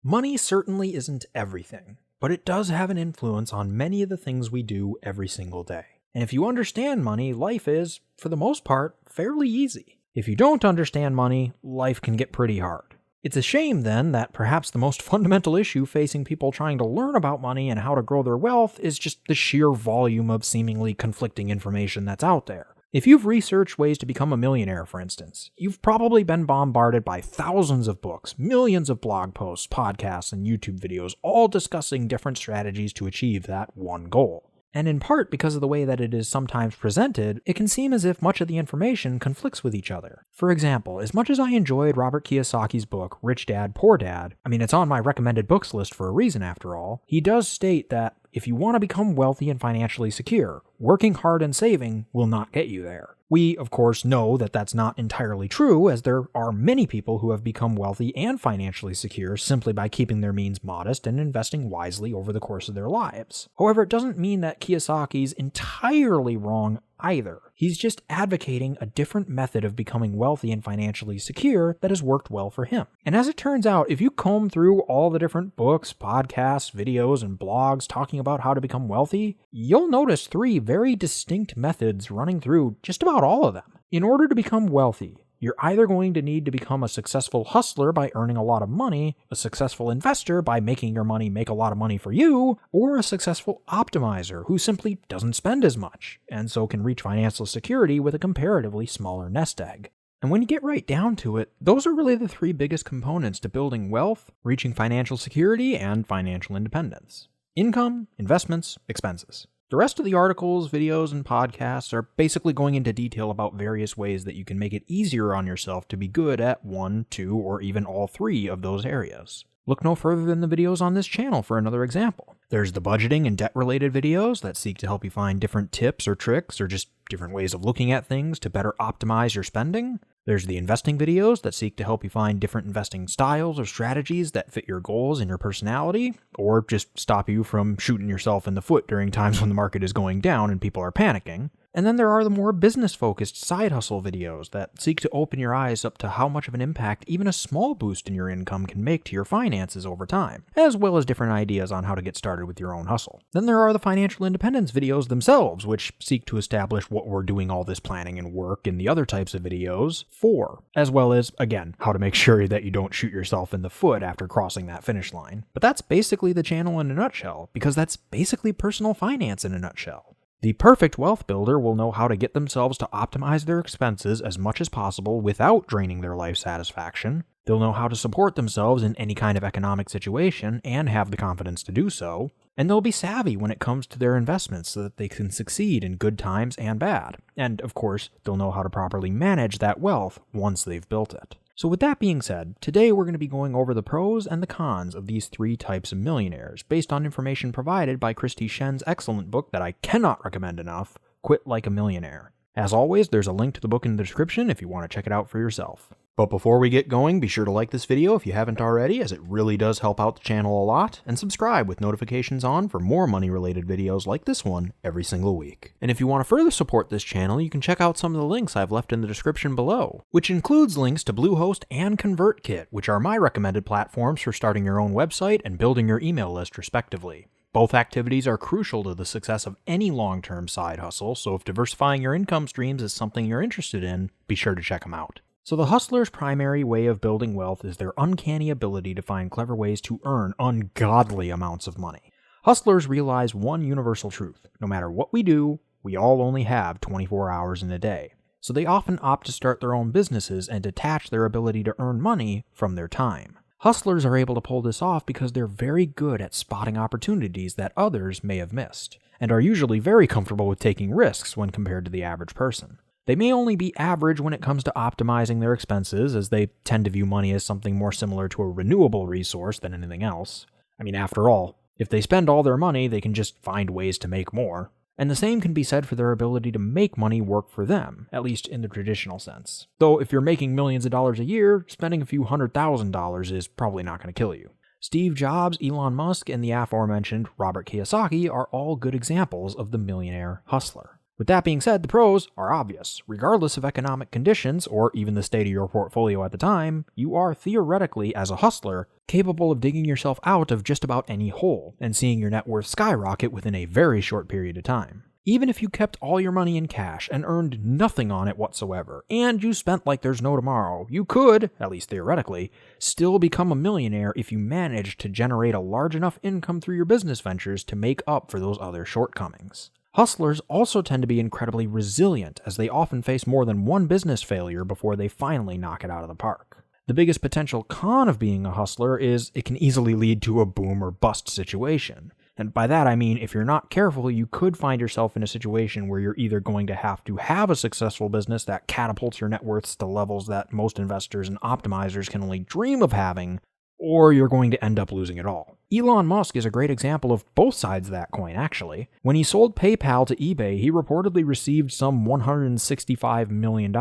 Money certainly isn't everything, but it does have an influence on many of the things we do every single day. And if you understand money, life is, for the most part, fairly easy. If you don't understand money, life can get pretty hard. It's a shame, then, that perhaps the most fundamental issue facing people trying to learn about money and how to grow their wealth is just the sheer volume of seemingly conflicting information that's out there. If you've researched ways to become a millionaire, for instance, you've probably been bombarded by thousands of books, millions of blog posts, podcasts, and YouTube videos, all discussing different strategies to achieve that one goal. And in part because of the way that it is sometimes presented, it can seem as if much of the information conflicts with each other. For example, as much as I enjoyed Robert Kiyosaki's book, Rich Dad, Poor Dad, it's on my recommended books list for a reason after all, he does state that if you want to become wealthy and financially secure, working hard and saving will not get you there. We, of course, know that that's not entirely true, as there are many people who have become wealthy and financially secure simply by keeping their means modest and investing wisely over the course of their lives. However, it doesn't mean that Kiyosaki's entirely wrong either. He's just advocating a different method of becoming wealthy and financially secure that has worked well for him. And as it turns out, if you comb through all the different books, podcasts, videos, and blogs talking about how to become wealthy, you'll notice three very distinct methods running through just about all of them. In order to become wealthy, you're either going to need to become a successful hustler by earning a lot of money, a successful investor by making your money make a lot of money for you, or a successful optimizer who simply doesn't spend as much, and so can reach financial security with a comparatively smaller nest egg. And when you get right down to it, those are really the three biggest components to building wealth, reaching financial security, and financial independence. Income, investments, expenses. The rest of the articles, videos, and podcasts are basically going into detail about various ways that you can make it easier on yourself to be good at one, two, or even all three of those areas. Look no further than the videos on this channel for another example. There's the budgeting and debt-related videos that seek to help you find different tips or tricks or just different ways of looking at things to better optimize your spending. There's the investing videos that seek to help you find different investing styles or strategies that fit your goals and your personality, or just stop you from shooting yourself in the foot during times when the market is going down and people are panicking. And then there are the more business-focused side hustle videos that seek to open your eyes up to how much of an impact even a small boost in your income can make to your finances over time, as well as different ideas on how to get started with your own hustle. Then there are the financial independence videos themselves, which seek to establish what we're doing all this planning and work in the other types of videos for, as well as, again, how to make sure that you don't shoot yourself in the foot after crossing that finish line. But that's basically the channel in a nutshell, because that's basically personal finance in a nutshell. The perfect wealth builder will know how to get themselves to optimize their expenses as much as possible without draining their life satisfaction. They'll know how to support themselves in any kind of economic situation and have the confidence to do so. And they'll be savvy when it comes to their investments so that they can succeed in good times and bad. And, of course, they'll know how to properly manage that wealth once they've built it. So with that being said, today we're going to be going over the pros and the cons of these three types of millionaires, based on information provided by Christy Shen's excellent book that I cannot recommend enough, Quit Like a Millionaire. As always, there's a link to the book in the description if you want to check it out for yourself. But before we get going, be sure to like this video if you haven't already, as it really does help out the channel a lot, and subscribe with notifications on for more money-related videos like this one every single week. And if you want to further support this channel, you can check out some of the links I've left in the description below, which includes links to Bluehost and ConvertKit, which are my recommended platforms for starting your own website and building your email list respectively. Both activities are crucial to the success of any long-term side hustle, so if diversifying your income streams is something you're interested in, be sure to check them out. So the hustler's primary way of building wealth is their uncanny ability to find clever ways to earn ungodly amounts of money. Hustlers realize one universal truth: no matter what we do, we all only have 24 hours in a day. So they often opt to start their own businesses and detach their ability to earn money from their time. Hustlers are able to pull this off because they're very good at spotting opportunities that others may have missed, and are usually very comfortable with taking risks when compared to the average person. They may only be average when it comes to optimizing their expenses, as they tend to view money as something more similar to a renewable resource than anything else. After all, if they spend all their money, they can just find ways to make more. And the same can be said for their ability to make money work for them, at least in the traditional sense. Though if you're making millions of dollars a year, spending a few $100,000 is probably not going to kill you. Steve Jobs, Elon Musk, and the aforementioned Robert Kiyosaki are all good examples of the millionaire hustler. With that being said, the pros are obvious. Regardless of economic conditions, or even the state of your portfolio at the time, you are theoretically, as a hustler, capable of digging yourself out of just about any hole and seeing your net worth skyrocket within a very short period of time. Even if you kept all your money in cash and earned nothing on it whatsoever, and you spent like there's no tomorrow, you could, at least theoretically, still become a millionaire if you managed to generate a large enough income through your business ventures to make up for those other shortcomings. Hustlers also tend to be incredibly resilient, as they often face more than one business failure before they finally knock it out of the park. The biggest potential con of being a hustler is it can easily lead to a boom or bust situation. And by that I mean, if you're not careful, you could find yourself in a situation where you're either going to have a successful business that catapults your net worths to levels that most investors and optimizers can only dream of having, or you're going to end up losing it all. Elon Musk is a great example of both sides of that coin, actually. When he sold PayPal to eBay, he reportedly received some $165 million,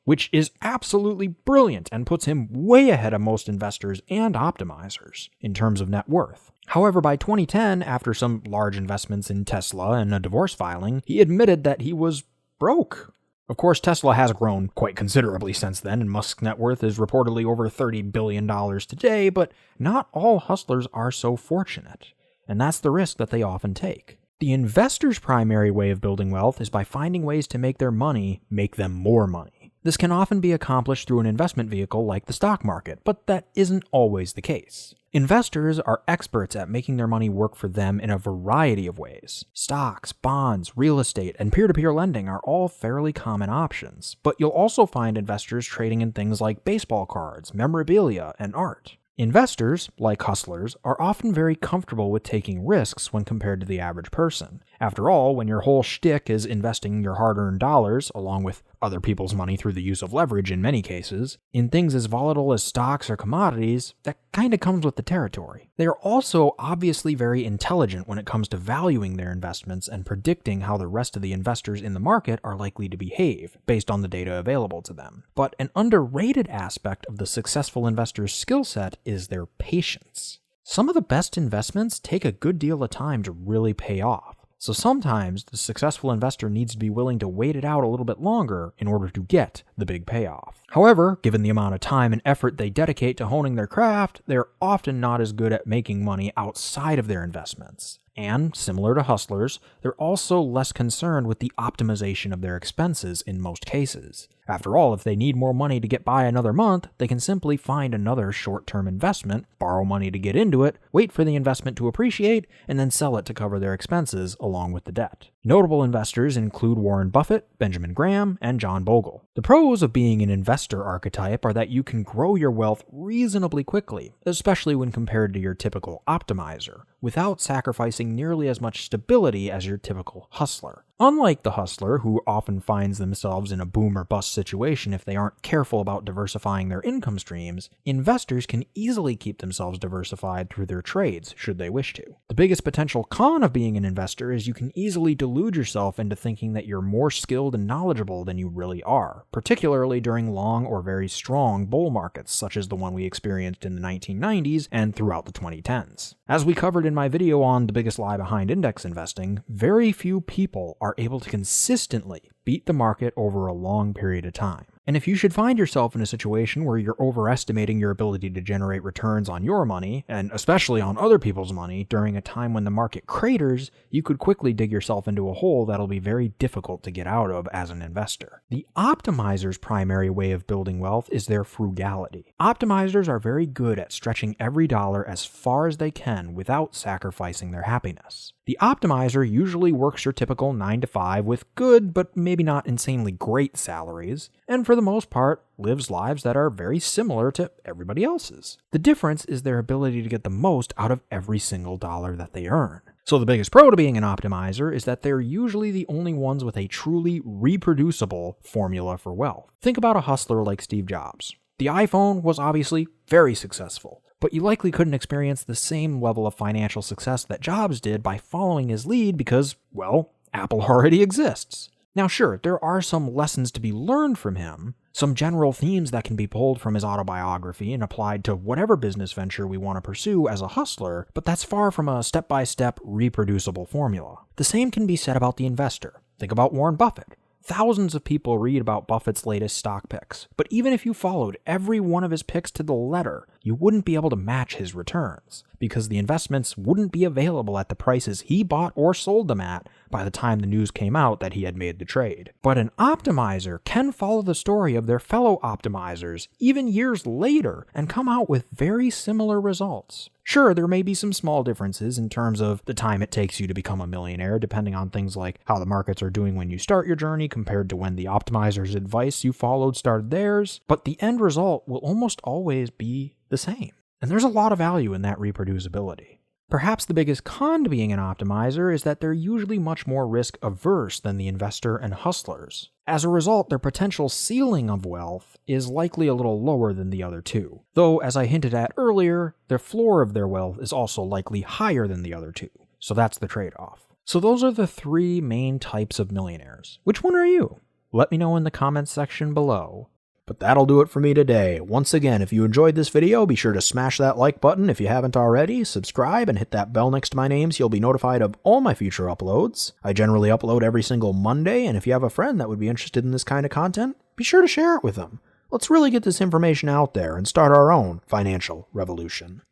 which is absolutely brilliant and puts him way ahead of most investors and optimizers in terms of net worth. However, by 2010, after some large investments in Tesla and a divorce filing, he admitted that he was broke. Of course, Tesla has grown quite considerably since then, and Musk's net worth is reportedly over $30 billion today, but not all hustlers are so fortunate, and that's the risk that they often take. The investor's primary way of building wealth is by finding ways to make their money make them more money. This can often be accomplished through an investment vehicle like the stock market, but that isn't always the case. Investors are experts at making their money work for them in a variety of ways. Stocks, bonds, real estate, and peer-to-peer lending are all fairly common options, but you'll also find investors trading in things like baseball cards, memorabilia, and art. Investors, like hustlers, are often very comfortable with taking risks when compared to the average person. After all, when your whole shtick is investing your hard-earned dollars, along with other people's money through the use of leverage in many cases, in things as volatile as stocks or commodities, that kinda comes with the territory. They are also obviously very intelligent when it comes to valuing their investments and predicting how the rest of the investors in the market are likely to behave, based on the data available to them. But an underrated aspect of the successful investor's skill set is their patience. Some of the best investments take a good deal of time to really pay off. So sometimes the successful investor needs to be willing to wait it out a little bit longer in order to get the big payoff. However, given the amount of time and effort they dedicate to honing their craft, they're often not as good at making money outside of their investments. And, similar to hustlers, they're also less concerned with the optimization of their expenses in most cases. After all, if they need more money to get by another month, they can simply find another short-term investment, borrow money to get into it, wait for the investment to appreciate, and then sell it to cover their expenses along with the debt. Notable investors include Warren Buffett, Benjamin Graham, and John Bogle. The pros of being an investor archetype are that you can grow your wealth reasonably quickly, especially when compared to your typical optimizer, without sacrificing nearly as much stability as your typical hustler. Unlike the hustler, who often finds themselves in a boom or bust situation if they aren't careful about diversifying their income streams, investors can easily keep themselves diversified through their trades, should they wish to. The biggest potential con of being an investor is you can easily delude yourself into thinking that you're more skilled and knowledgeable than you really are, particularly during long or very strong bull markets, such as the one we experienced in the 1990s and throughout the 2010s. As we covered in my video on the biggest lie behind index investing, very few people are able to consistently beat the market over a long period of time. And if you should find yourself in a situation where you're overestimating your ability to generate returns on your money, and especially on other people's money, during a time when the market craters, you could quickly dig yourself into a hole that'll be very difficult to get out of as an investor. The optimizer's primary way of building wealth is their frugality. Optimizers are very good at stretching every dollar as far as they can without sacrificing their happiness. The optimizer usually works your typical 9-to-5 with good, but maybe not insanely great salaries, and for the most part, lives lives that are very similar to everybody else's. The difference is their ability to get the most out of every single dollar that they earn. So the biggest pro to being an optimizer is that they're usually the only ones with a truly reproducible formula for wealth. Think about a hustler like Steve Jobs. The iPhone was obviously very successful, but you likely couldn't experience the same level of financial success that Jobs did by following his lead because, well, Apple already exists. Now sure, there are some lessons to be learned from him, some general themes that can be pulled from his autobiography and applied to whatever business venture we want to pursue as a hustler, but that's far from a step-by-step reproducible formula. The same can be said about the investor. Think about Warren Buffett. Thousands of people read about Buffett's latest stock picks, but even if you followed every one of his picks to the letter, you wouldn't be able to match his returns, because the investments wouldn't be available at the prices he bought or sold them at by the time the news came out that he had made the trade. But an optimizer can follow the story of their fellow optimizers even years later and come out with very similar results. Sure, there may be some small differences in terms of the time it takes you to become a millionaire, depending on things like how the markets are doing when you start your journey compared to when the optimizer's advice you followed started theirs, but the end result will almost always be the same. And there's a lot of value in that reproducibility. Perhaps the biggest con to being an optimizer is that they're usually much more risk averse than the investor and hustlers. As a result, their potential ceiling of wealth is likely a little lower than the other two. Though, as I hinted at earlier, the floor of their wealth is also likely higher than the other two. So that's the trade-off. So those are the three main types of millionaires. Which one are you? Let me know in the comments section below. But that'll do it for me today. Once again, if you enjoyed this video, be sure to smash that like button if you haven't already, subscribe, and hit that bell next to my name so you'll be notified of all my future uploads. I generally upload every single Monday, and if you have a friend that would be interested in this kind of content, be sure to share it with them. Let's really get this information out there and start our own financial revolution.